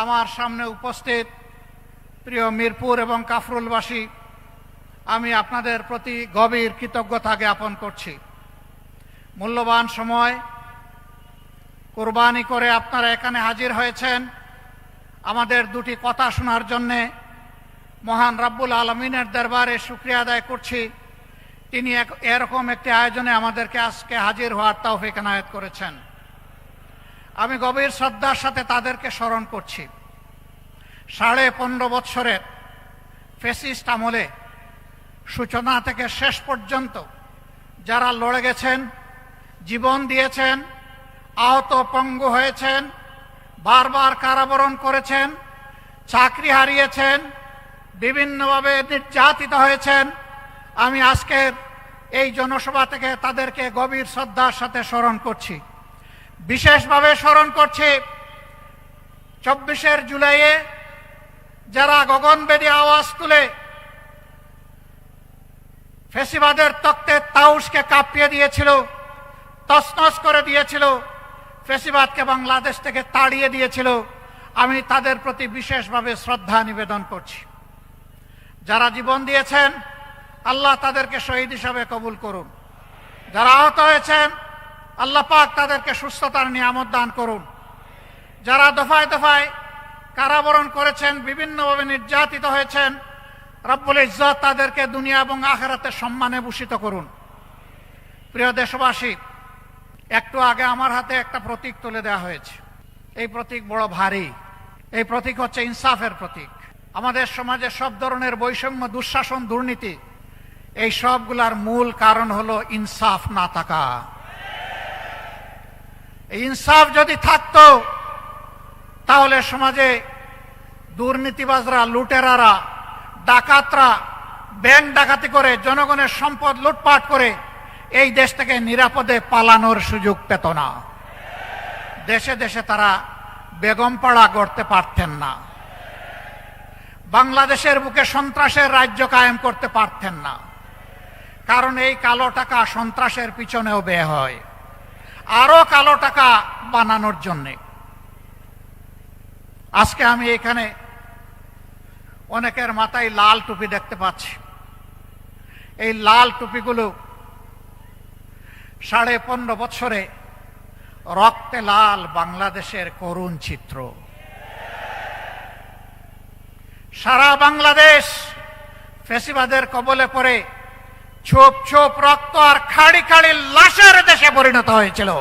আমার সামনে উপস্থিত প্রিয় মিরপুর এবং কাফরুলবাসী, আমি আপনাদের প্রতি গভীর কৃতজ্ঞতা জ্ঞাপন করছি। মূল্যবান সময় কোরবানি করে আপনারা এখানে হাজির হয়েছেন আমাদের দুটি কথা শোনার জন্যে। মহান রব্বুল আলমিনের দরবারে শুকরিয়া আদায় করছি, তিনি এরকম একটি আয়োজনে আমাদেরকে আজকে হাজির হওয়ার তৌফিক এনায়েত করেছেন। আমি গভীর শ্রদ্ধার সাথে তাদেরকে স্মরণ করছি। 15.5 বৎসরের ফ্যাসিস্ট আমলে সূচনা থেকে শেষ পর্যন্ত যারা লড়ে গেছেন, জীবন দিয়েছেন, আহত পঙ্গু হয়েছেন, বারবার কারাবরণ করেছেন, চাকরি হারিয়েছেন, বিভিন্নভাবে নির্যাতিত হয়েছেন, আমি আজকের এই জনসভা থেকে তাদেরকে গভীর শ্রদ্ধার সাথে স্মরণ করছি। বিশেষভাবে স্মরণ করছি 24 জুলাইয়ে যারা গগনভেদী আওয়াজ তুলে ফ্যাসিবাদের তক্তে তাউসকে কাঁপিয়ে দিয়েছিল, তছনছ করে দিয়েছিল, ফ্যাসিবাদকে বাংলাদেশ থেকে তাড়িয়ে দিয়েছিল। আমি তাদের প্রতি বিশেষভাবে শ্রদ্ধা নিবেদন করছি। যারা জীবন দিয়েছেন, আল্লাহ তাদেরকে শহীদ হিসাবে কবুল করুন। যারা আহত হয়েছেন, আল্লাহ পাক তাদেরকে সুস্থতার নিয়ামত দান করুন। যারা দফায় দফায় কারাবরণ করেছেন, বিভিন্নভাবে নির্যাতিত হয়েছেন, রব্বুল ইজ্জত তাদেরকে দুনিয়া এবং আখিরাতে সম্মানে ভূষিত করুন। প্রিয় দেশবাসী, একটু আগে আমার হাতে একটা প্রতীক তুলে দেওয়া হয়েছে। এই প্রতীক বড় ভারী। এই প্রতীক হচ্ছে ইনসাফের প্রতীক। আমাদের সমাজে সব ধরনের বৈষম্য, দুঃশাসন, দুর্নীতি, এই সবগুলার মূল কারণ হলো ইনসাফ না থাকা। এই ইনসাফ যদি থাকতো তাহলে সমাজে দুর্নীতিবাজরা, লুটেরারা, ডাকাতরা ব্যাংক ডাকাতি করে জনগণের সম্পদ লুটপাট করে এই দেশ থেকে নিরাপদে পালানোর সুযোগ পেত না। দেশে দেশে তারা বেগমপাড়া গড়তে পারতেন না। বাংলাদেশের বুকে সন্ত্রাসের রাজ্য কায়েম করতে পারতেন না। কারণ এই কালো টাকা সন্ত্রাসের পিছনেও ব্যয় হয়, আরো কালো টাকা বানানোর জন্যে। আজকে আমি এখানে অনেকের মাথায় লাল টুপি দেখতে পাচ্ছি। এই লাল টুপিগুলো 15.5 বছরে রক্তে লাল বাংলাদেশের করুণ চিত্র। সারা বাংলাদেশ ফ্যাসিবাদের কবলে পড়ে ছোপ ছোপ রক্ত আর খাড়ি খাড়ি লাশের দেশে পরিণত হয়েছিল।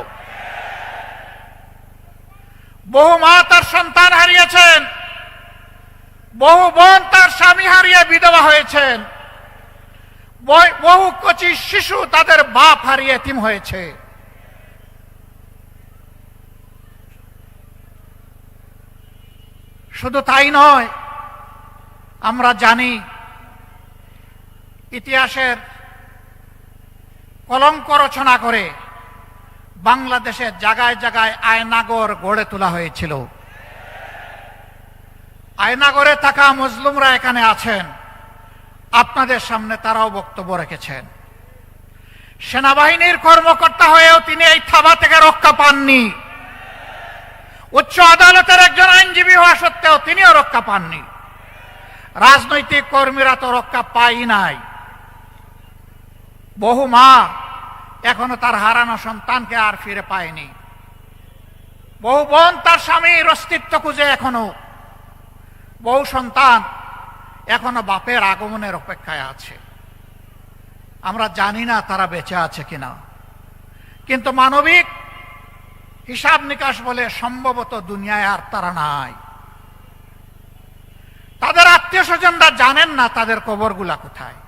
বহু মা তার সন্তান হারিয়েছেন, বহু বোন তার স্বামী হারিয়ে বিধবা হয়েছেন, বহু কচি শিশু তাদের বাপ হারিয়ে এতিম হয়েছে। শুধু তাই নয়, আমরা জানি ইতিহাসের কলঙ্ক রচনা করে বাংলাদেশের জায়গায় জায়গায় আয়নাগর গড়ে তোলা হয়েছিল। আয়নাগরে থাকা মুসলিমরা এখানে আছেন, আপনাদের সামনে তারাও বক্তব্য রেখেছেন। সেনাবাহিনীর কর্মকর্তা হয়েও তিনি এই থাবা থেকে রক্ষা পাননি। উচ্চ আদালতের একজন আইনজীবী হওয়া সত্ত্বেও তিনিও রক্ষা পাননি। রাজনৈতিক কর্মীরা তো রক্ষা পাই নাই। বহু মা এখনো তার হারানো সন্তানকে আর ফিরে পায়নি। বহু বোন তার স্বামীর অস্তিত্ব খুঁজে এখনো, বহু সন্তান এখনো বাপের আগমনের অপেক্ষায় আছে। আমরা জানি না তারা বেঁচে আছে কিনা, কিন্তু মানবিক হিসাব নিকাশ বলে সম্ভবত দুনিয়ায় আর তারা নাই। তাদের আত্মীয় স্বজনরা জানেন না তাদের কবরগুলা কোথায়।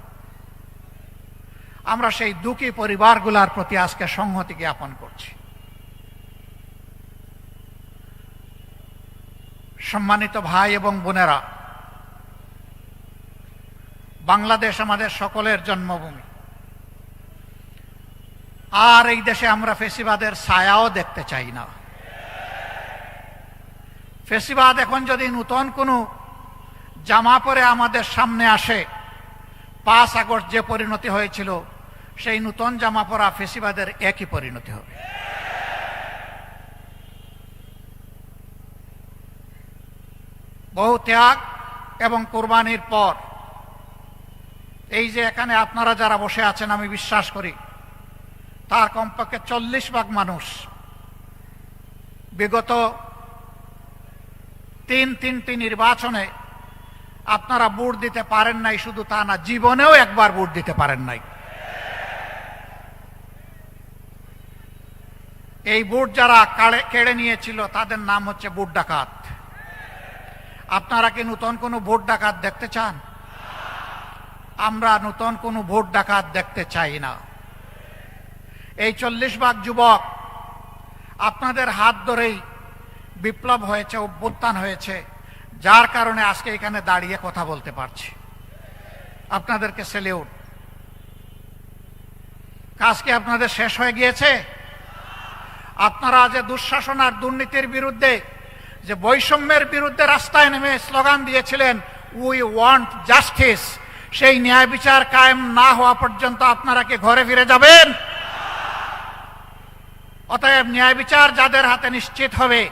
আমরা সেই দুঃখী পরিবারগুলার প্রতি আজকে সংহতি জ্ঞাপন করছি। সম্মানিত ভাই এবং বোনেরা, বাংলাদেশ আমাদের সকলের জন্মভূমি। আর এই দেশে আমরা ফ্যাসিবাদের ছায়াও দেখতে চাই না। ফ্যাসিবাদ এখন যদি নতুন কোনো জামা পরে আমাদের সামনে আসে, 5 আগস্ট যে পরিণতি হয়েছিল সেই নতুন জামা পরা ফ্যাসিবাদের একই পরিণতি হবে। বহু ত্যাগ এবং কোরবানির পর এই যে এখানে আপনারা যারা বসে আছেন, আমি বিশ্বাস করি তার কমপক্ষে 40 ভাগ মানুষ বিগত তিনটি নির্বাচনে আপনারা ভোট দিতে পারেন নাই। শুধু তা না, জীবনেও একবার ভোট দিতে পারেন নাই। এই ভোট যারা কেড়ে নিয়েছিল তাদের নাম হচ্ছে ভোট ডাকাত। আপনারা কি নতুন কোনো ভোট ডাকাত দেখতে চান? আমরা নতুন কোনো ভোট ডাকাত দেখতে চাই না। এই 40 ভাগ যুবক আপনাদের হাত ধরেই বিপ্লব হয়েছে, অভ্যুত্থান হয়েছে, যার কারণে আজকে এখানে দাঁড়িয়ে কথা বলতে পারছি। আপনাদেরকে সেলিউট। কাজ কি আপনাদের শেষ হয়ে গিয়েছে? আপনারা যে দুঃশাসন আর দুর্নীতির বিরুদ্ধে, যে বৈষম্যের বিরুদ্ধে রাস্তায় নেমে স্লোগান দিয়েছিলেন, উই ওয়ান্ট জাস্টিস, সেই ন্যায় বিচার কায়েম না হওয়া পর্যন্ত আপনারা কি ঘরে ফিরে যাবেন? অতএব ন্যায় বিচার যাদের হাতে নিশ্চিত হবে,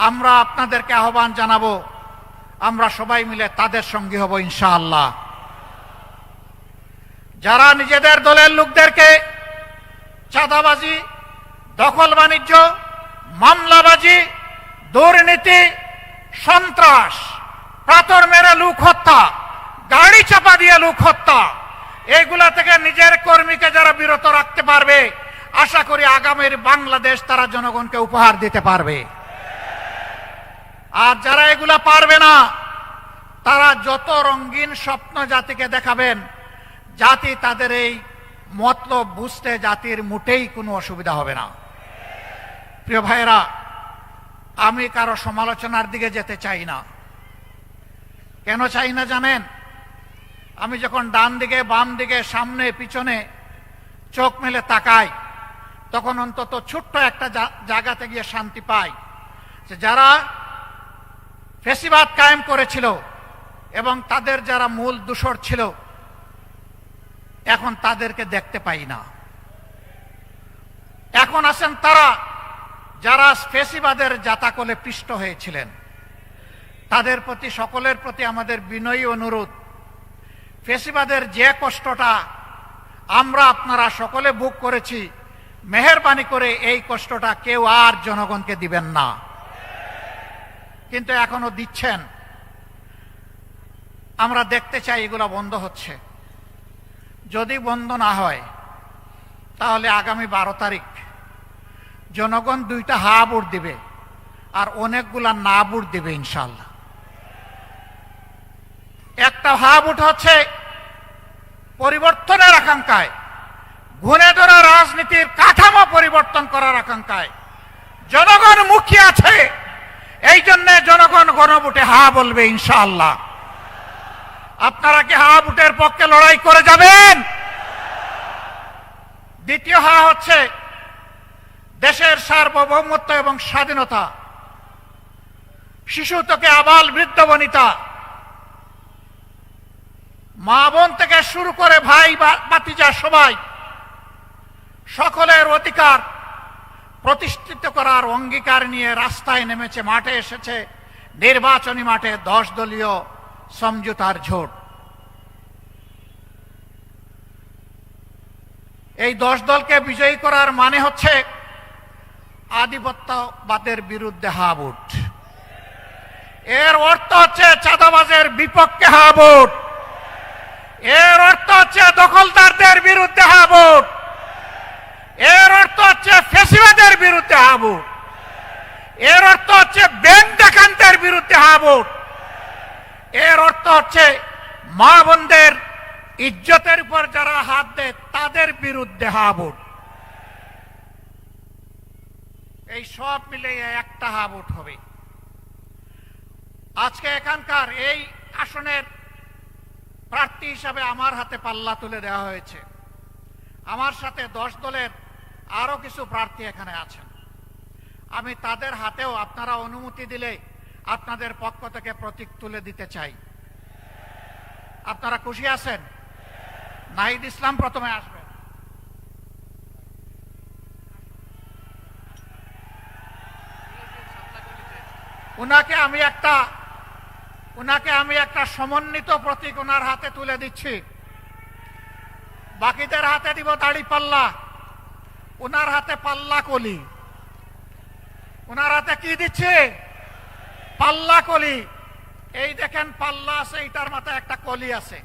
আমরা আপনাদেরকে আহ্বান জানাবো, আমরা সবাই মিলে তাদের সঙ্গী হব ইনশাআল্লাহ। যারা নিজেদের দলের লোকদেরকে চাঁদাবাজি, দখল বাণিজ্য, মামলাবাজি, দুর্নীতি, সন্ত্রাস, পাথর মেরে লোক হত্যা, গাড়ি চাপা দিয়ে লোক হত্যা, এইগুলা থেকে নিজের কর্মীকে যারা বিরত রাখতে পারবে, আশা করি আগামীর বাংলাদেশ তারা জনগণকে উপহার দিতে পারবে। আর যারা এগুলা পারবে না, তারা যত রঙিন স্বপ্ন জাতিকে দেখাবেন, জাতি তাদের এই মতলব বুঝতে জাতির মোটেই কোনো অসুবিধা হবে না। প্রিয় ভাইয়েরা, আমি কারো সমালোচনার দিকে যেতে চাই না। কেন চাই না জানেন? আমি যখন ডান দিকে, বাম দিকে, সামনে, পিছনে চোখ মেলে তাকাই, তখন অন্তত ছোট্ট একটা জায়গাতে গিয়ে শান্তি পাই যে যারা ফ্যাসিবাদ কায়েম করেছিল এবং তাদের যারা মূল দূষর ছিল, এখন তাদেরকে দেখতে পাই না। এখন আছেন তারা যারা ফ্যাসিবাদের জাতাকলে পিষ্ট হয়েছিলেন। তাদের প্রতি, সকলের প্রতি আমাদের বিনয়ী অনুরোধ, ফ্যাসিবাদের যে কষ্টটা আমরা আপনারা সকলে ভোগ করেছি, মেহেরবানি করে এই কষ্টটা কেউ আর জনগণকে দিবেন না। কিন্তু এখনো দিচ্ছেন। আমরা দেখতে চাই এগুলো বন্ধ হচ্ছে। যদি বন্ধ না হয়, তাহলে আগামী 12 তারিখ জনগণ 2টা হা ভোট দিবে আর অনেকগুলা না ভোট দিবে ইনশাআল্লাহ। একটা হা ভোট হচ্ছে পরিবর্তনের আকাঙ্ক্ষায়, ঘুরে ধরা রাজনীতির কাঠামো পরিবর্তন করার আকাঙ্ক্ষায় জনগণ মুখিয়ে আছে। এই জন্য জনগণ গণভোটে হা বলবে ইনশাআল্লাহ। আপনারা কি হা ভোটের পক্ষে লড়াই করে যাবেন? দ্বিতীয় হা হচ্ছে দেশের সার্বভৌমত্ব এবং স্বাধীনতা, শিশু থেকে আবাল বৃদ্ধ বনিতা, মা বোন থেকে শুরু করে ভাই ভাতিজা সবাই, সকলের অধিকার প্রতিষ্ঠিত করার অঙ্গীকার নিয়ে রাস্তায় নেমেছে, মাঠে এসেছে। নির্বাচনী মাঠে 10 দলীয় সমঝোতার জোট। এই 10 দলকে বিজয়ী করার মানে হচ্ছে আধিপত্যবাদের বিরুদ্ধে হা ভোট। এর অর্থ হচ্ছে চাঁদাবাজের বিপক্ষে হা ভোট। এর অর্থ হচ্ছে দখলদারদের বিরুদ্ধে হা ভোট। এর অর্থ হচ্ছে ফ্যাসিবাদের বিরুদ্ধে হা ভোট। এর অর্থ হচ্ছে ব্যাংক ডাকাতদের বিরুদ্ধে হা ভোট। এর অর্থ হচ্ছে মা বোনদের ইজ্জতের উপর যারা হাত দেয় তাদের বিরুদ্ধে হা ভোট। এই সব মিলে একটা হা ভোট হবে। আজকে এখানকার এই আসনের প্রার্থী হিসাবে আমার হাতে পাল্লা তুলে দেওয়া হয়েছে। আমার সাথে 10 দলের আরো কিছু প্রার্থী এখানে আছেন। আমি তাদের হাতেও আপনারা অনুমতি দিলে আপনাদের পক্ষ থেকে প্রতীক তুলে দিতে চাই। আপনারা খুশি আছেন? নাহিদ ইসলাম প্রথমে আসবেন। উনাকে আমি একটা সমন্বিত প্রতীক ওনার হাতে তুলে দিচ্ছি। বাকিদের হাতে দিব দাড়ি পাল্লা, ওনার হাতে পাল্লা কলি। ওনার হাতে কি দিচ্ছে? পাল্লা কলি। এই দেখেন পাল্লা আছে, এইটার মাথায় একটা কলি আছে,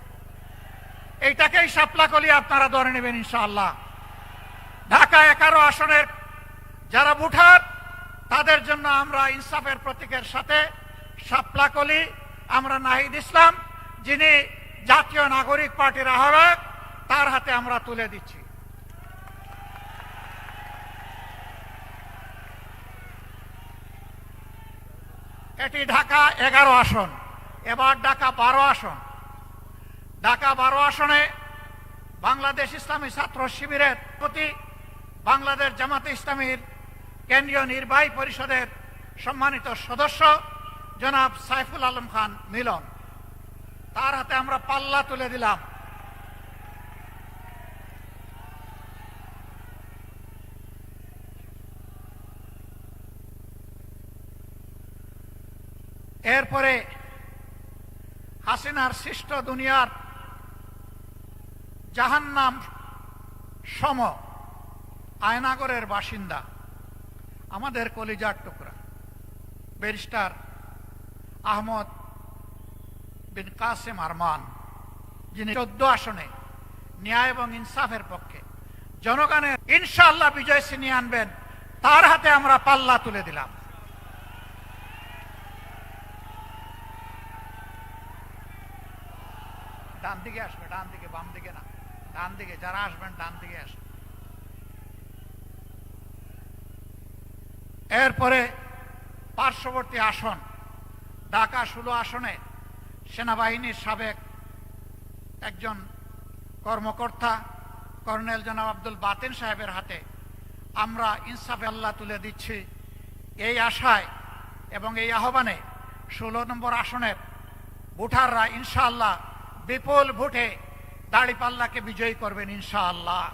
এইটাকেই শাপলা কলি আপনারা ধরে নেবেন ইনশাআল্লাহ। ঢাকা 11 আসনের যারা ভোটার তাদের জন্য আমরা ইনসাফের প্রতীকের সাথে শাপলা কলি আমরা নাহিদ ইসলাম, যিনি জাতীয় নাগরিক পার্টির আহ্বায়ক, তার হাতে আমরা তুলে দিচ্ছি। এটি ঢাকা 11 আসন। এবার ঢাকা 12 আসন। ঢাকা 12 আসনে বাংলাদেশ ইসলামী ছাত্র শিবিরের প্রতি বাংলাদেশ জামাতে ইসলামীর কেন্দ্রীয় নির্বাহী পরিষদের সম্মানিত সদস্য জনাব সাইফুল আলম খান মিলন, তার হাতে আমরা পাল্লা তুলে দিলাম। এরপরে হাসিনার সৃষ্ট দুনিয়ার জাহান্নাম সম আয়নাগরের বাসিন্দা আমাদের কলিজার টুকরা ব্যারিস্টার আহমদ বিন কাসেম আরমান, যিনি 14 আসনে ন্যায় এবং ইনসাফের পক্ষে জনগণের ইনশাআল্লাহ বিজয় ছিনিয়ে আনবেন, তার হাতে আমরা পাল্লা তুলে দিলাম। ডান দিকে আসবে, ডান দিকে, বাম দিকে না, ডান দিকে। যারা আসবেন ডান দিকে আসবেন। এরপরে পার্শ্ববর্তী আসন ঢাকা 16 আসনে সেনাবাহিনীর সাবেক একজন কর্মকর্তা কর্নেল জনাব আব্দুল বাতেন সাহেবের হাতে আমরা ইনসাফে আল্লাহ তুলে দিচ্ছি। এই আশায় এবং এই আহ্বানে 16 নম্বর আসনের ভোটাররা ইনশাআল্লাহ বিপুল ভোটে দাড়িপাল্লাকে বিজয়ী করবেন ইনশাআল্লাহ।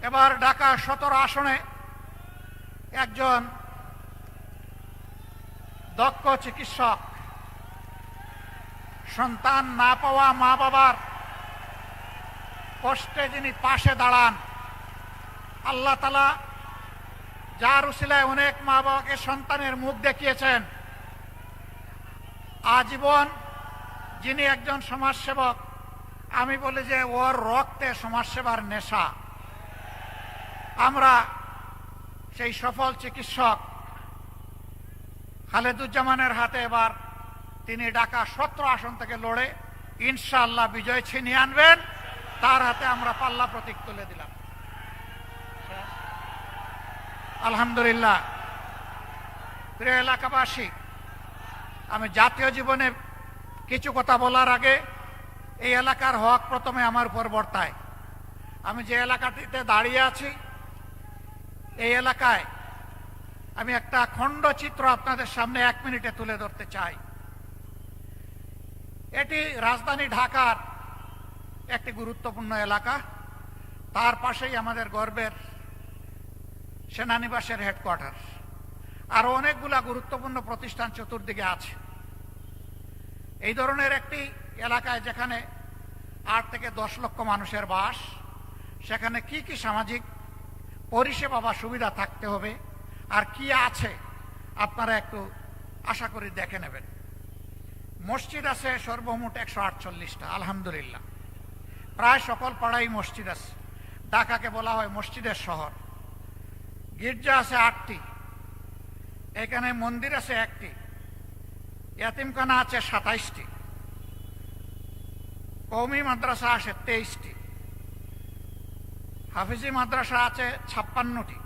এবার ঢাকা 17 আসনে একজন দক্ষ চিকিৎসক, সন্তান না পাওয়া মা বাবার কষ্টে যিনি পাশে দাঁড়ান, আল্লাহ তাআলা যার উসিলায় অনেক মা বাবাকে সন্তানের মুখ দেখিয়েছেন, আজীবন যিনি একজন সমাজসেবক, আমি বলি যে ওর রক্তে সমাজসেবার নেশা। আমরা সেই সফল চিকিৎসক খালেদুজ্জামানের হাতে এবার তিনি ঢাকা 17 আসন থেকে লড়ে ইনশাআল্লাহ বিজয় ছিনিয়ে আনবেন, তার হাতে আমরা পাল্লা প্রতীক তুলে দিলাম। আলহামদুলিল্লাহ। প্রিয় এলাকাবাসী, আমি জাতীয় জীবনে কিছু কথা বলার আগে এই এলাকার হক প্রথমে আমার উপর বর্তায়। আমি যে এলাকাটিতে দাঁড়িয়ে আছি, এই এলাকায় আমি একটা খণ্ডচিত্র আপনাদের সামনে 1 মিনিটে তুলে ধরতে চাই। এটি রাজধানী ঢাকার একটি গুরুত্বপূর্ণ এলাকা। তার পাশেই আমাদের গর্বের সেনানিবাসের হেডকোয়ার্টার, আরো অনেকগুলা গুরুত্বপূর্ণ প্রতিষ্ঠান চতুর্দিকে আছে। এই ধরনের একটি এলাকায় যেখানে 8 থেকে 10 লক্ষ মানুষের বাস, সেখানে কি কি সামাজিক পরিষেবা বা সুবিধা থাকতে হবে আর কি আছে আপনারা একটু আশা করি দেখে নেবেন। মসজিদ আছে সর্বমোট 148টা, আলহামদুলিল্লাহ। প্রায় সকল পাড়ায় মসজিদ আছে। ঢাকাকে বলা হয় মসজিদের শহর। গির্জা আছে 8টি, এখানে মন্দির আছে 1টি, ইয়াতিমখানা আছে 27টি, কওমি মাদ্রাসা আছে 23টি, হাফিজি মাদ্রাসা আছে 56টি,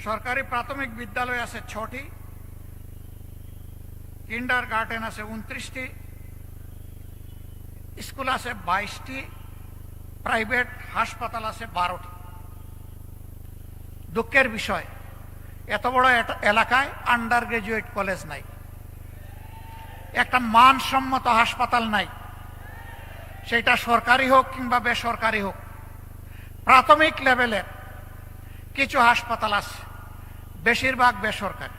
সরকারি প্রাথমিক বিদ্যালয় আছে 6টি, কিন্ডার গার্ডেন আছে 29টি, স্কুল আছে 22টি, প্রাইভেট হাসপাতাল আছে 12টি। দুঃখের বিষয়, এত বড় এলাকায় আন্ডার গ্রাজুয়েট কলেজ নাই, একটা মানসম্মত হাসপাতাল নাই, সেটা সরকারি হোক কিংবা বেসরকারি হোক, প্রাথমিক লেভেলের কিছু হাসপাতাল আছে, বেশিরভাগ বেসরকারি।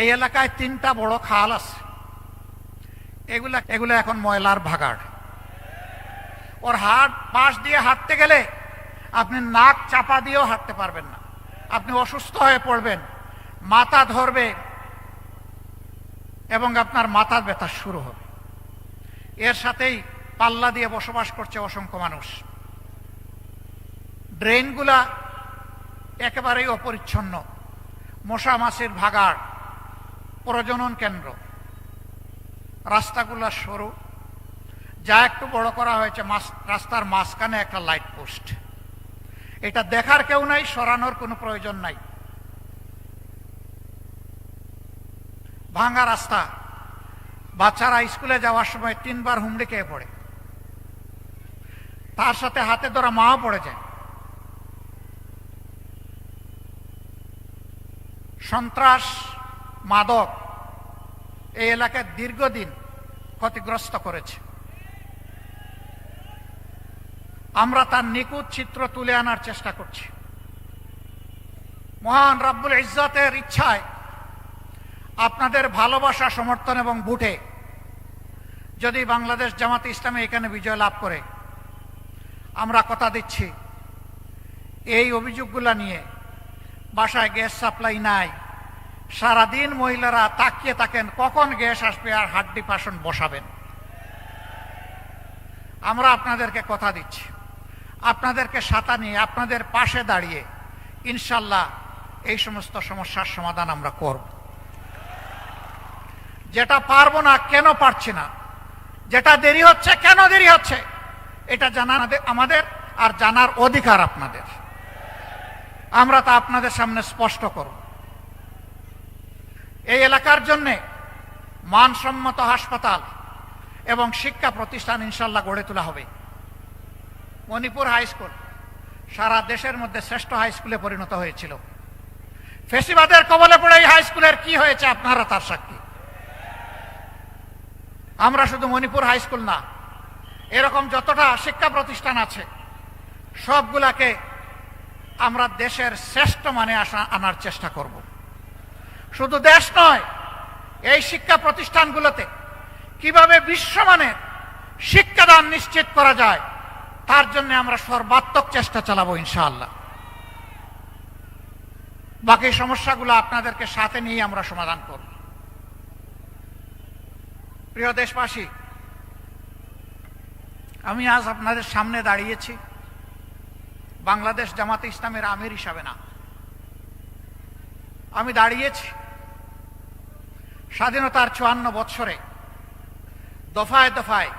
এই এলাকায় 3টা বড় খাল আছে, এগুলা এখন ময়লার ভাগাড়। ওর পাশ দিয়ে হাঁটতে গেলে আপনি নাক চাপা দিয়েও হাঁটতে পারবেন না, আপনি অসুস্থ হয়ে পড়বেন, মাথা ধরবে এবং আপনার মাথা ব্যথা শুরু হবে। এর সাথেই পাল্লা দিয়ে বসবাস করছে অসংখ্য মানুষ। ড্রেনগুলা একেবারেই অপরিচ্ছন্ন, মশা মাছির ভাগাড়, প্রজনন কেন্দ্র। রাস্তাগুলা সরু, যা একটু বড় করা হয়েছে রাস্তার মাঝখানে একটা লাইট পোস্ট। এটা দেখার কেউ নাই, সরানোর কোনো প্রয়োজন নাই। ভাঙা রাস্তা, বাচ্চারা স্কুলে যাওয়ার সময় 3বার হুমড়ি খেয়ে পড়ে, তার সাথে হাতে ধরা মাও পড়ে যায়। সন্ত্রাস, মাদক এই এলাকায় দীর্ঘদিন ক্ষতিগ্রস্ত করেছে। আমরা তার নিখুঁত চিত্র তুলে আনার চেষ্টা করছি। মহান রব্বুল ইজ্জতের ইচ্ছায় আপনাদের ভালোবাসা, সমর্থন এবং ভোটে যদি বাংলাদেশ জামাতে ইসলামী এখানে বিজয় লাভ করে, আমরা কথা দিচ্ছি এই অভিযোগগুলা নিয়ে বাসায় গ্যাস সাপ্লাই নাই, সারাদিন মহিলারা তাকিয়ে থাকেন কখন গ্যাস আসবে আর হাড্ডি পাশন বসাবেন। আমরা আপনাদেরকে কথা দিচ্ছি, আপনাদেরকে সাথে নিয়ে আপনাদের পাশে দাঁড়িয়ে ইনশাল্লাহ এই সমস্ত সমস্যার সমাধান আমরা করব। যেটা পারবো না, কেন পারছি না, যেটা দেরি হচ্ছে, কেন দেরি হচ্ছে, এটা জানা আমাদের, আর জানার অধিকার আপনাদের। আমরা তা আপনাদের সামনে স্পষ্ট করব। এই এলাকার জন্যে মানসম্মত হাসপাতাল এবং শিক্ষা প্রতিষ্ঠান ইনশাল্লাহ গড়ে তোলা হবে। মণিপুর হাই স্কুল সারা দেশের মধ্যে শ্রেষ্ঠ হাই স্কুলে পরিণত হয়েছিল। ফেসিবাদের কবলে পড়ে এই হাই স্কুলের কি হয়েছে আপনারা তার সাক্ষী। আমরা শুধু মণিপুর হাই স্কুল না, এরকম যতটা শিক্ষা প্রতিষ্ঠান আছে সবগুলাকে আমরা দেশের শ্রেষ্ঠ মানে আনার চেষ্টা করব। শুধু দেশ নয়, এই শিক্ষা প্রতিষ্ঠানগুলোতে কিভাবে বিশ্বমানের শিক্ষাদান নিশ্চিত করা যায় তার জন্য আমরা সর্বাত্মক চেষ্টা চালাবো ইনশাআল্লাহ। বাকি সমস্যাগুলো আপনাদেরকে সাথে নিয়ে আমরা সমাধান করব। প্রিয় দেশবাসী, আমি আজ আপনাদের সামনে দাঁড়িয়েছি বাংলাদেশ জামাতে ইসলামের আমির হিসাবে না, আমি দাঁড়িয়েছি স্বাধীনতার 54 বৎসরে দফায় দফায়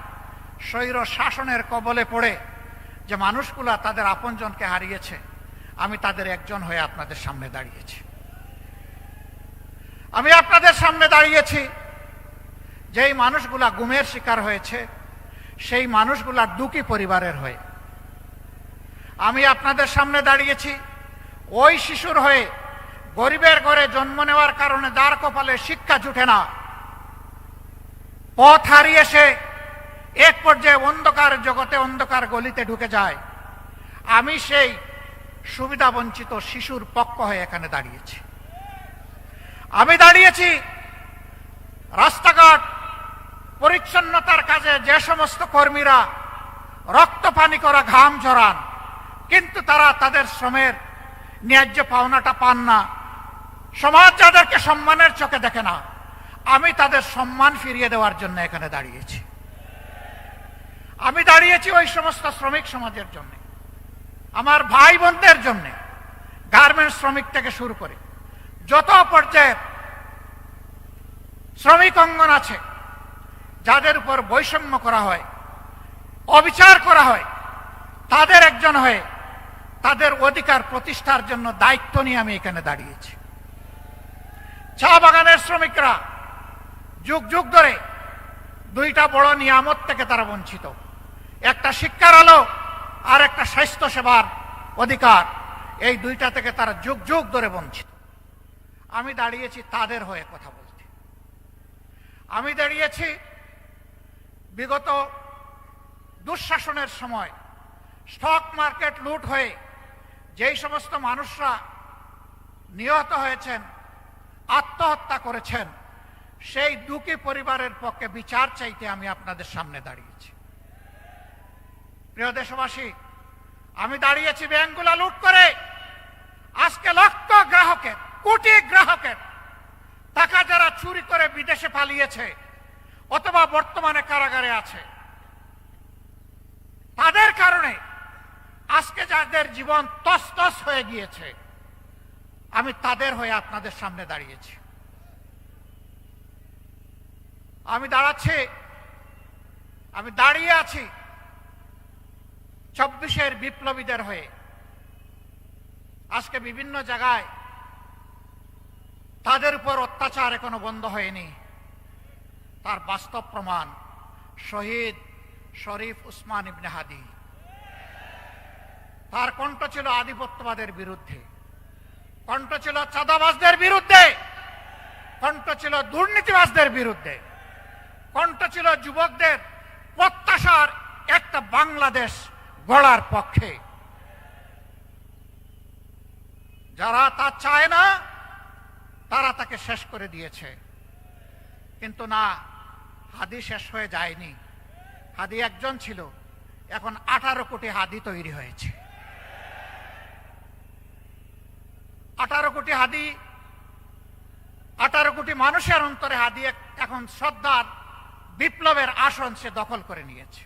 স্বৈর শাসনের কবলে পড়ে যে মানুষগুলা তাদের আপনজনকে হারিয়েছে, আমি তাদের একজন হয়ে আপনাদের সামনে দাঁড়িয়েছি। আমি আপনাদের সামনে দাঁড়িয়েছি যেই মানুষগুলা গুমের শিকার হয়েছে, সেই মানুষগুলা দুঃখী পরিবারের হয়ে। আমি আপনাদের সামনে দাঁড়িয়েছি ওই শিশুর হয়ে, গরিবের ঘরে জন্ম নেওয়ার কারণে যার কপালে শিক্ষা জুটে না, পথ হারিয়ে সে এক পর্যায়ে অন্ধকার জগতে, অন্ধকার গলিতে ঢুকে যায়। আমি সেই সুবিধা বঞ্চিত শিশুর পক্ষ হয়ে এখানে দাঁড়িয়েছি। আমি দাঁড়িয়েছি রাস্তাঘাট পরিচ্ছন্নতার কাজে যে সমস্ত কর্মীরা রক্ত পানি করা ঘাম ঝরান, কিন্তু তারা তাদের শ্রমের ন্যায্য পাওনাটা পান না, সমাজ যাদেরকে সম্মানের চোখে দেখে না, আমি তাদের সম্মান ফিরিয়ে দেওয়ার জন্য এখানে দাঁড়িয়েছি। আমি দাঁড়িয়েছি ওই সমস্ত শ্রমিক সমাজের জন্য, আমার ভাই বোনদের জন্য, গার্মেন্টস শ্রমিক থেকে শুরু করে যত পর্যায়ের শ্রমিক অঙ্গন আছে, যাদের উপর বৈষম্য করা হয়, অবিচার করা হয়, তাদের একজন হয়ে তাদের অধিকার প্রতিষ্ঠার জন্য দায়িত্ব নিয়ে আমি এখানে দাঁড়িয়েছি। চা বাগানের শ্রমিকরা যুগ যুগ ধরে দুইটা বড় নিয়ামত থেকে তারা বঞ্চিত, একটা শিক্ষার আলো আর একটা স্বাস্থ্য সেবার অধিকার। এই দুইটা থেকে তারা যুগ যুগ ধরে বঞ্চিত। আমি দাঁড়িয়েছি তাদের হয়ে কথা বলতে। আমি দাঁড়িয়েছি বিগত দুঃশাসনের সময় স্টক মার্কেট লুট হয়ে যেই সমস্ত মানুষরা নিহত হয়েছেন, আত্মহত্যা করেছেন, সেই দুঃখী পরিবারের পক্ষে বিচার চাইতে আমি আপনাদের সামনে দাঁড়িয়েছি। প্রিয় দেশবাসী, আমি দাঁড়িয়েছি ব্যাংকগুলো লুট করে। আজকে লক্ষ গ্রাহকের, কোটি গ্রাহকের টাকা যারা চুরি করে বিদেশে পালিয়েছে অথবা বর্তমানে কারাগারে আছে, তাদের কারণে আজকে যাদের জীবন তছনছ হয়ে গিয়েছে, আমি তাদের হয়ে আপনাদের সামনে দাঁড়িয়েছি। আমি দাঁড়িয়ে আছি 24-এর বিপ্লবীদের হয়ে। আজকে বিভিন্ন জায়গায় তাদের উপর অত্যাচার এখনো বন্ধ হয়নি, তার বাস্তব প্রমাণ শহীদ শরীফ উসমান ইবনে হাদি। তার কণ্ঠ ছিল আধিপত্যবাদের বিরুদ্ধে, কণ্ঠ ছিল চাঁদাবাজদের বিরুদ্ধে, কণ্ঠ ছিল দুর্নীতিবাজদের বিরুদ্ধে, কণ্ঠ ছিল যুবকদের প্রত্যাশার একটা বাংলাদেশ গড়ার পক্ষে। যারা তা চায় না তারা তাকে শেষ করে দিয়েছে। কিন্তু না, হাদি শেষ হয়ে যায়নি। হাদি একজন ছিল, এখন 18 কোটি হাদি তৈরি হয়েছে। 18 কোটি হাদি, 18 কোটি মানুষের অন্তরে হাদি এখন শ্রদ্ধার বিপ্লবের আসন সে দখল করে নিয়েছে।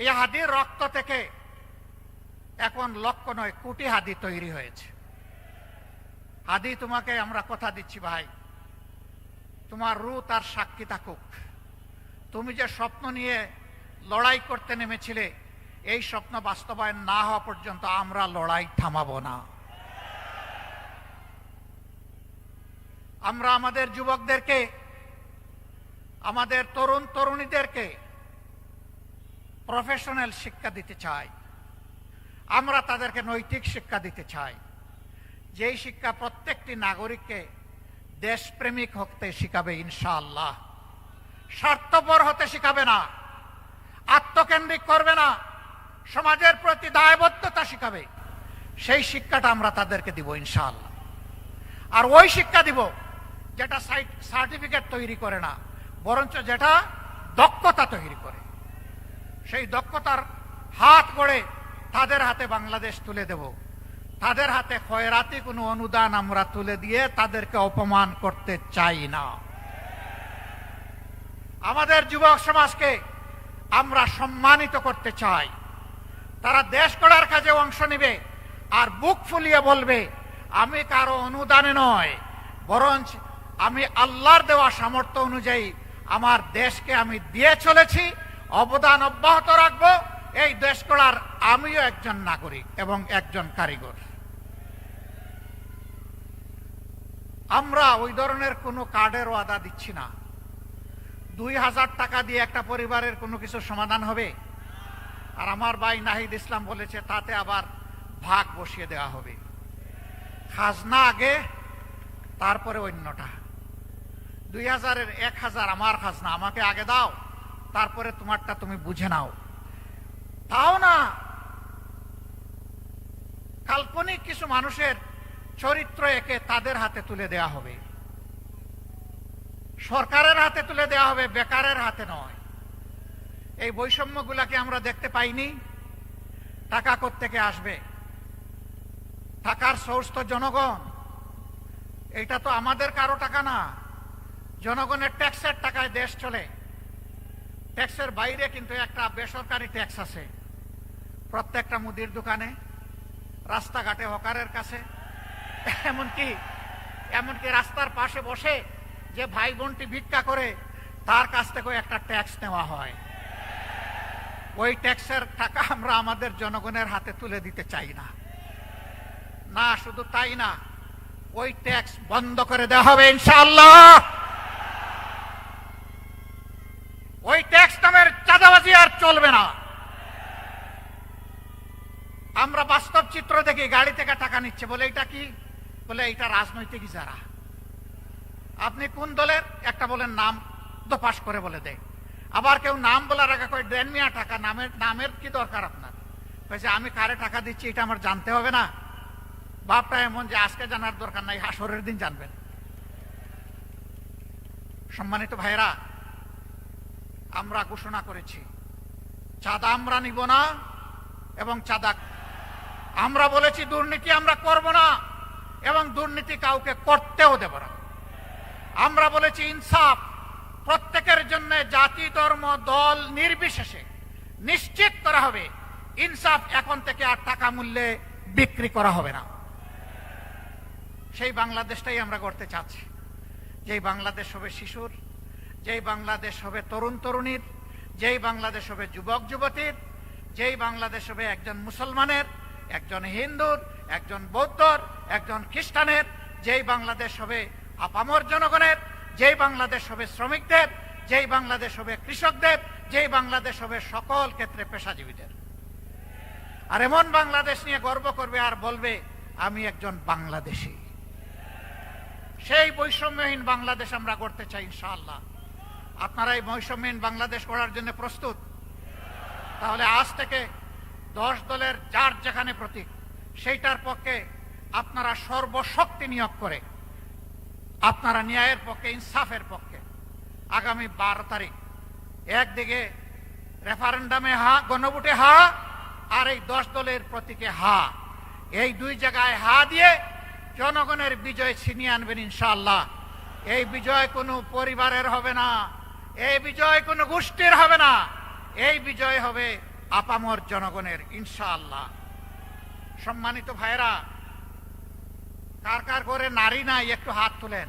এই হাদির রক্ত থেকে এখন লক্ষ নয় কোটি হাদি তৈরি হয়েছে। হাদি, তোমাকে আমরা কথা দিচ্ছি ভাই, তোমার রূহ তার সাক্ষী থাকুক। তুমি যে স্বপ্ন নিয়ে লড়াই করতে নেমেছিলে, এই স্বপ্ন বাস্তবায়ন না হওয়া পর্যন্ত আমরা লড়াই থামাবো না। আমরা আমাদের যুবকদেরকে, আমাদের তরুণ তরুণীদেরকে প্রফেশনাল শিক্ষা দিতে চাই। আমরা তাদেরকে নৈতিক শিক্ষা দিতে চাই, যেই শিক্ষা প্রত্যেকটি নাগরিককে দেশপ্রেমিক হতে শিখাবে ইনশাআল্লাহ। স্বার্থপর হতে শিখাবে না, আত্মকেন্দ্রিক করবে না, সমাজের প্রতি দায়বদ্ধতা শিখাবে। সেই শিক্ষাটা আমরা তাদেরকে দিব ইনশাআল্লাহ। আর ওই শিক্ষা দিব যেটা সার্টিফিকেট তৈরি করে না, বরঞ্চ যেটা দক্ষতা তৈরি করে। সেই দক্ষতার হাত গড়ে তাদের হাতে বাংলাদেশ তুলে দেব। তাদের হাতে খয়রাতি কোনো অনুদান আমরা তুলে দিয়ে তাদেরকে অপমান করতে চাই না। আমাদের যুবক সমাজকে আমরা সম্মানিত করতে চাই। তারা দেশ গড়ার কাজে অংশ নেবে আর বুক ফুলিয়ে বলবে, আমি কারো অনুদানে নয়, বরঞ্চ আমি আল্লাহর দেওয়া সামর্থ্য অনুযায়ী আমার দেশকে আমি দিয়ে চলেছি, অবদান অব্যাহত রাখবো। এই দেশ গড়ার আমিও একজন নাগরিক এবং একজন কারিগর। আমরা ওই ধরনের কোনো কার্ডের ওয়াদা দিচ্ছি না। 2000 টাকা দিয়ে একটা পরিবারের কোনো কিছু সমাধান হবে? আর আমার ভাই নাহিদ ইসলাম বলেছে তাতে আবার ভাগ বসিয়ে দেওয়া হবে। খাজনা আগে, তারপরে অন্যটা। 2000-এর 1000 আমার খাজনা, আমাকে আগে দাও, তারপরে তোমারটা তুমি বুঝে নাও। তাও না, কাল্পনিক কিছু মানুষের চরিত্র একে তাদের হাতে তুলে দেয়া হবে, সরকারের হাতে তুলে দেয়া হবে, বেকারের হাতে নয়। এই বৈষম্যগুলাকে আমরা দেখতে পাইনি। টাকা কোত্থেকে আসবে? টাকার সোর্স তো জনগণ। এটা তো আমাদের কারো টাকা না, জনগণের ট্যাক্সের টাকায় দেশ চলে। ট্যাক্সের বাইরে কিন্তু একটা বেসরকারি ট্যাক্স আছে, প্রত্যেকটা মুদির দোকানে, রাস্তাঘাটে, হকারের কাছে, এমনকি রাস্তার পাশে বসে যে ভাই বোনটি ভিক্ষা করে তার কাছ থেকেও একটা ট্যাক্স নেওয়া হয়। ওই ট্যাক্সের টাকা আমরা আমাদের জনগণের হাতে তুলে দিতে চাই না। না, শুধু তাই না, ওই ট্যাক্স বন্ধ করে দেওয়া হবে ইনশাআল্লাহ। ওই ট্যাক্স নামের চাঁদাবাজি আর চলবে না। আমরা বাস্তব চিত্র দেখি, গাড়ি থেকে টাকা নিচ্ছে, বলে এটা কি? বলে এটা রাজনৈতিক ইজারা। আপনি কোন দলের? একটা বলেন নাম, দোপাস করে বলে দেয়। আবার কেউ নাম বলার আগে কয় দেন মিয়া টাকা, নামের কি দরকার আপনার? কয়েছে আমি কারে টাকা দিচ্ছি এটা আমার জানতে হবে না? বাপটা এমন যে আজকে জানার দরকার নাই, হাসরের দিন জানবেন। সম্মানিত ভাইরা, আমরা ঘোষণা করেছি চাঁদা আমরা নিব না, এবং চাঁদা আমরা বলেছি দুর্নীতি আমরা করব না, এবং দুর্নীতি কাউকে করতেও দেব না। আমরা বলেছি ইনসাফ প্রত্যেকের জন্য জাতি ধর্ম দল নির্বিশেষে নিশ্চিত করা হবে। ইনসাফ এখন থেকে আর টাকা মূল্যে বিক্রি করা হবে না। সেই বাংলাদেশটাই আমরা গড়তে চাচ্ছি, যেই বাংলাদেশ হবে শিশুর, যেই বাংলাদেশ হবে তরুণ তরুণীর, যেই বাংলাদেশ হবে যুবক যুবতীর, যেই বাংলাদেশ হবে একজন মুসলমানের, একজন হিন্দুর, একজন বৌদ্ধর, একজন খ্রিস্টানের, যেই বাংলাদেশ হবে আপামর জনগণের, যেই বাংলাদেশ হবে শ্রমিকদের, যেই বাংলাদেশ হবে কৃষকদের, যেই বাংলাদেশ হবে সকল ক্ষেত্রে পেশাজীবীদের। আর এমন বাংলাদেশ নিয়ে গর্ব করবে আর বলবে আমি একজন বাংলাদেশী। সেই বৈষম্যহীন বাংলাদেশ আমরা গড়তে চাই ইনশাআল্লাহ। আপনারা এই বৈষম্যহীন বাংলাদেশ গড়ার জন্য প্রস্তুত? তাহলে আজ থেকে 10 দলের যার যেখানে প্রতীক সেইটার পক্ষে আপনারা সর্বশক্তি নিয়োগ করে আপনারা ন্যায়ের পক্ষে, ইনসাফের পক্ষে আগামী 12 তারিখ একদিকে রেফারেন্ডামে হা, গণভোটে হা, আর এই 10 দলের প্রতীকে হা, এই দুই জায়গায় হা দিয়ে জনগণের বিজয় ছিনিয়ে আনবেন ইনশাআল্লাহ। এই বিজয় কোনো পরিবারের হবে না, এই বিজয় কোনো গোষ্ঠীর হবে না, এই বিজয় হবে আপামর জনগণের ইনশাআল্লাহ। সম্মানিত ভাইরা, কার কার ঘরে নারী নাই একটু হাত তুলেন।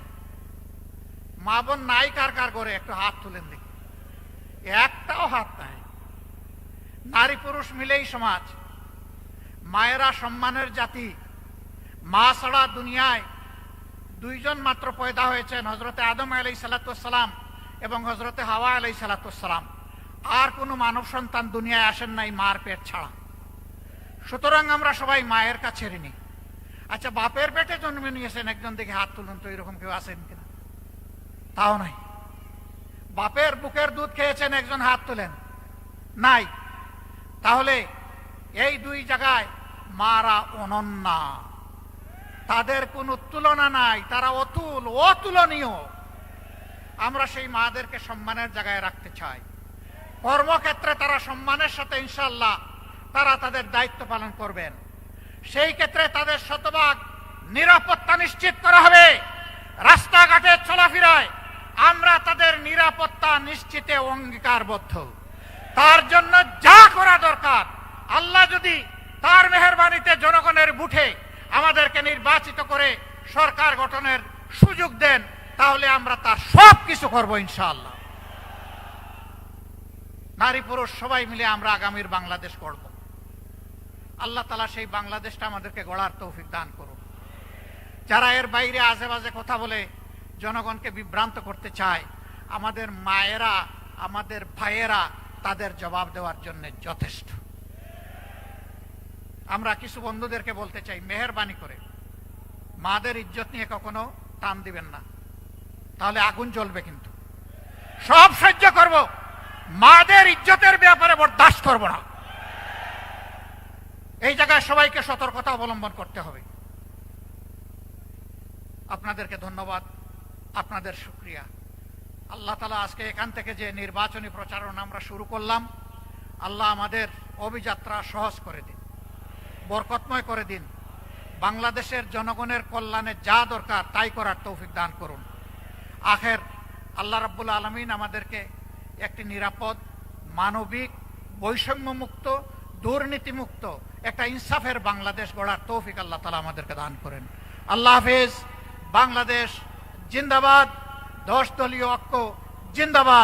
মা বোন নাই কার কার ঘরে একটু হাত তুলেন দেখি। একটাও হাত নাই। নারী পুরুষ মিলেই সমাজ। মায়েরা সম্মানের জাতি। মা ছাড়া দুনিয়ায় দুইজন মাত্র পয়দা হয়েছেন, হযরতে আদম আলাইহিস সালাতু ওয়াস সালাম এবং হযরতে হাওয়া আলাইহিস সালাতু ওয়াস সালাম। আর কোনো মানব সন্তান দুনিয়ায় আসেন নাই মার পেট ছাড়া। সুতরাং আমরা সবাই মায়ের কাছে ঋণী। আচ্ছা, বাপের পেটে জন্মে নিয়েছেন একজন, দেখে হাত তুলুন তো, এরকম কেউ আছেন কিনা? তাও নাই। বাপের বুকের দুধ খেয়েছেন একজন, হাত তুলেন। নাই। তাহলে এই দুই জায়গায় মারা অনন্যা, তাদের কোনো তুলনা নাই, তারা অতুল, অতুলনীয়। আমরা সেই মাদেরকে সম্মানের জায়গায় রাখতে চাই। কর্মক্ষেত্রে তারা সম্মানের সাথে ইনশাআল্লাহ তারা তাদের দায়িত্ব পালন করবেন। সেই ক্ষেত্রে তাদের শতভাগ নিরাপত্তা নিশ্চিত করা হবে। রাস্তাঘাটে চলাফেরায় আমরা তাদের নিরাপত্তা নিশ্চিতে অঙ্গীকারবদ্ধ। তার জন্য যা করা দরকার, আল্লাহ যদি তার মেহেরবানিতে জনগণের বুঠে আমাদেরকে নির্বাচিত করে সরকার গঠনের সুযোগ দেন, তাহলে আমরা তার সব কিছু করবো ইনশাআল্লাহ। নারী পুরুষ সবাই মিলে আমরা আগামীর বাংলাদেশ গড়ব। আল্লাহ তাআলা সেই বাংলাদেশটা আমাদেরকে গড়ার তৌফিক দান করুন। যারা এর বাইরে আজেবাজে কথা বলে জনগণকে বিভ্রান্ত করতে চায়, আমাদের মায়েরা, আমাদের ভাইয়েরা তাদের জবাব দেওয়ার জন্য যথেষ্ট। আমরা কিছু বন্ধুদেরকে বলতে চাই, মেহেরবানি করে মাদের ইজ্জত নিয়ে কখনো টান দিবেন না, তাহলে আগুন জ্বলবে। কিন্তু সব সহ্য করব, মাদের ইজ্জতের ব্যাপারে বরদাস্ত করব না। এই জায়গায় সবাইকে সতর্কতা অবলম্বন করতে হবে। আপনাদেরকে ধন্যবাদ, আপনাদের শুকরিয়া। আল্লাহ তাআলা আজকে এখান থেকে যে নির্বাচনী প্রচারণা আমরা শুরু করলাম, আল্লাহ আমাদের অভিযাত্রা সহজ করে দিন, বরকতময় করে দিন। বাংলাদেশের জনগণের কল্যাণে যা দরকার তাই করার তৌফিক দান করুন। আখের আল্লাহ রাব্বুল আলামিন আমাদেরকে একটি নিরাপদ, মানবিক, বৈষম্যমুক্ত, দুর্নীতিমুক্ত একটা ইনসাফের বাংলাদেশ গড়ার তৌফিক আল্লাহ তাআলা আমাদেরকে দান করেন। আল্লাহ হাফেজ। বাংলাদেশ জিন্দাবাদ। 10 দলীয় ঐক্য জিন্দাবাদ।